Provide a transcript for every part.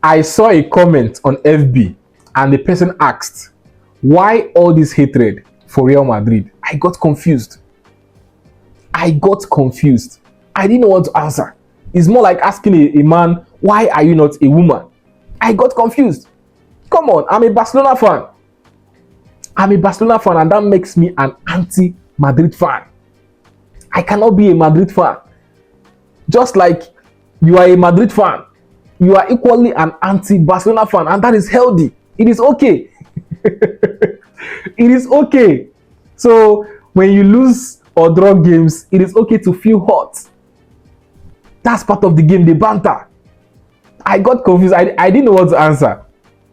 I saw a comment on FB and the person asked, why all this hatred for Real Madrid? I got confused. I didn't know what to answer. It's more like asking a man, why are you not a woman? I got confused. Come on, I'm a Barcelona fan. And that makes me an anti-Madrid fan. I cannot be a Madrid fan. Just like you are a Madrid fan, you are equally an anti-Barcelona fan, and that is healthy. It is okay. It is okay. So when you lose or draw games, it is okay to feel hot. That's part of the game, the banter. I got confused. I didn't know what to answer.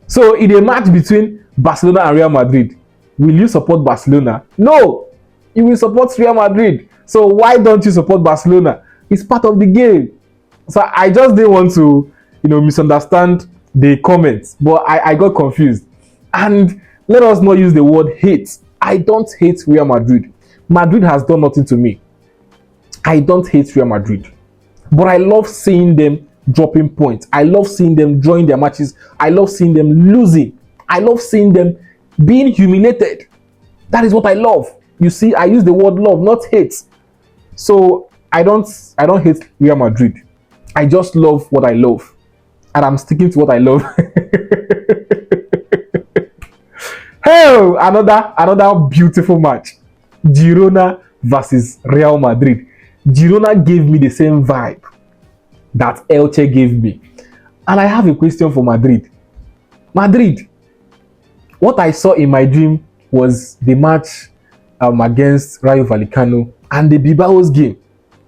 So in a match between Barcelona and Real Madrid, will you support Barcelona? No, you will support Real Madrid. So why don't you support Barcelona? It's part of the game. So I just didn't want to, misunderstand the comments, but I got confused. And let us not use the word hate. I don't hate Real Madrid. Madrid has done nothing to me. I don't hate Real Madrid. But I love seeing them dropping points. I love seeing them drawing their matches. I love seeing them losing. I love seeing them being humiliated. That is what I love. You see, I use the word love, not hate. So I don't hate Real Madrid. I just love what I love. And I'm sticking to what I love. Hey, another beautiful match. Girona versus Real Madrid. Girona gave me the same vibe that Elche gave me. And I have a question for Madrid. Madrid, what I saw in my dream was the match against Rayo Vallecano and the Bilbao's game.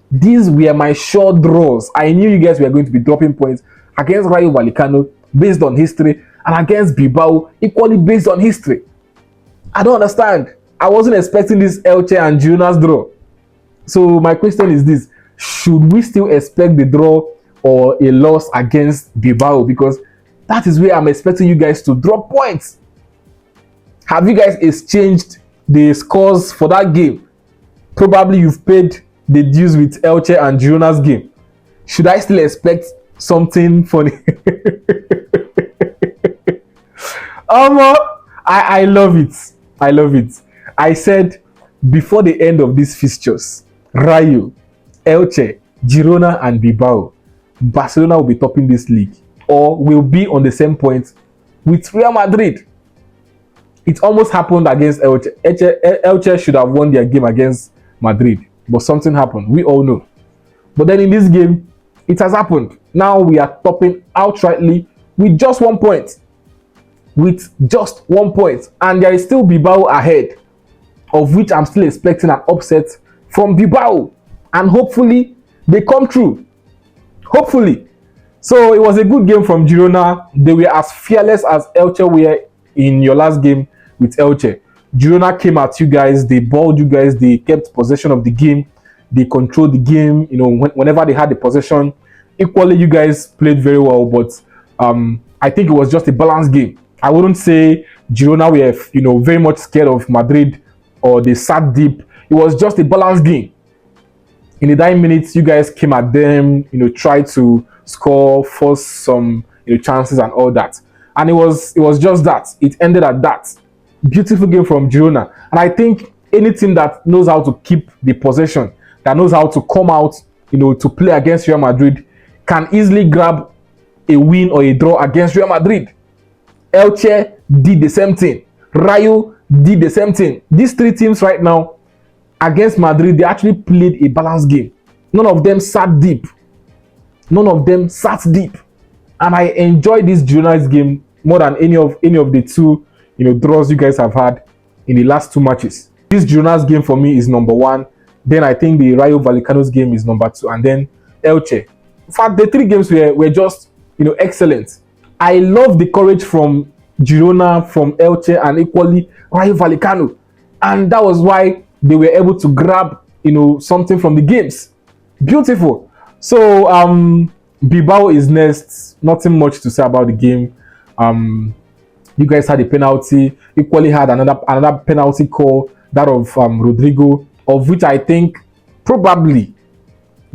These were my sure draws. I knew you guys were going to be dropping points against Rayo Vallecano based on history, and against Bilbao equally based on history. I don't understand. I wasn't expecting this Elche and Girona's draw. So my question is this: should we still expect the draw or a loss against Bilbao? Because that is where I'm expecting you guys to drop points. Have you guys exchanged the scores for that game? Probably you've paid the dues with Elche and Girona's game. Should I still expect something funny? I love it. I love it. I said before the end of these fixtures, Rayo, Elche, Girona and Bilbao, Barcelona will be topping this league or will be on the same point with Real Madrid. It almost happened against Elche. Elche should have won their game against Madrid, but something happened. We all know. But then in this game, it has happened. Now we are topping outrightly with just 1 point. With just 1 point. And there is still Bilbao ahead, of which I'm still expecting an upset from Bilbao. And hopefully, they come through. Hopefully. So it was a good game from Girona. They were as fearless as Elche were in your last game with Elche. Girona came at you guys. They balled you guys. They kept possession of the game. They controlled the game. Whenever they had the possession, equally you guys played very well. But I think it was just a balanced game. I wouldn't say Girona were very much scared of Madrid or they sat deep. It was just a balanced game. In the 9 minutes, you guys came at them. Tried to score, force some chances and all that. And it was just that. It ended at that. Beautiful game from Girona. And I think any team that knows how to keep the possession, that knows how to come out, to play against Real Madrid, can easily grab a win or a draw against Real Madrid. Elche did the same thing. Rayo did the same thing. These three teams right now against Madrid, they actually played a balanced game. None of them sat deep. And I enjoyed this Girona's game more than any of the two draws you guys have had in the last two matches. This Girona's game for me is number one. Then I think the Rayo Vallecano's game is number two, and then Elche. In fact, the three games were just excellent. I love the courage from Girona, from Elche, and equally Rayo Vallecano, and that was why they were able to grab something from the games. Beautiful. So Bilbao is next. Nothing much to say about the game. You guys had a penalty. Equally had another penalty call, that of Rodrigo, of which I think probably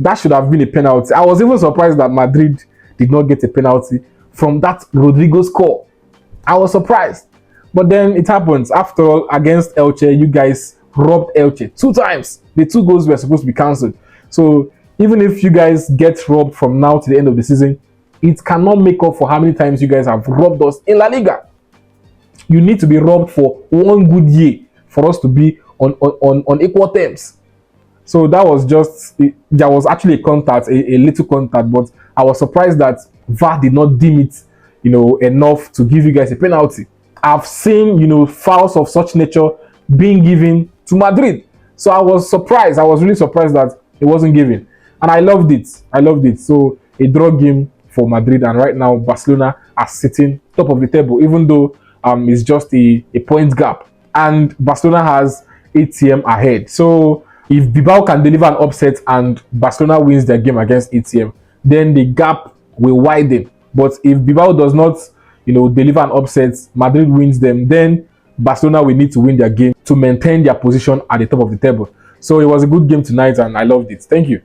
that should have been a penalty. I was even surprised that Madrid did not get a penalty from that Rodrigo score. I was surprised. But then it happens. After all, against Elche, you guys robbed Elche 2 times. The 2 goals were supposed to be cancelled. So even if you guys get robbed from now to the end of the season, it cannot make up for how many times you guys have robbed us in La Liga. You need to be robbed for 1 good year for us to be on equal terms. So that was just, there was actually a contact, a little contact, but I was surprised that VAR did not deem it, enough to give you guys a penalty. I've seen, fouls of such nature being given to Madrid. So I was surprised. I was really surprised that it wasn't given. And I loved it. So a draw game for Madrid. And right now, Barcelona are sitting top of the table, even though it's just a point gap. And Barcelona has ATM ahead. So if Bilbao can deliver an upset and Barcelona wins their game against ATM, then the gap will widen. But if Bilbao does not, deliver an upset, Madrid wins them, then Barcelona will need to win their game to maintain their position at the top of the table. So it was a good game tonight and I loved it. Thank you.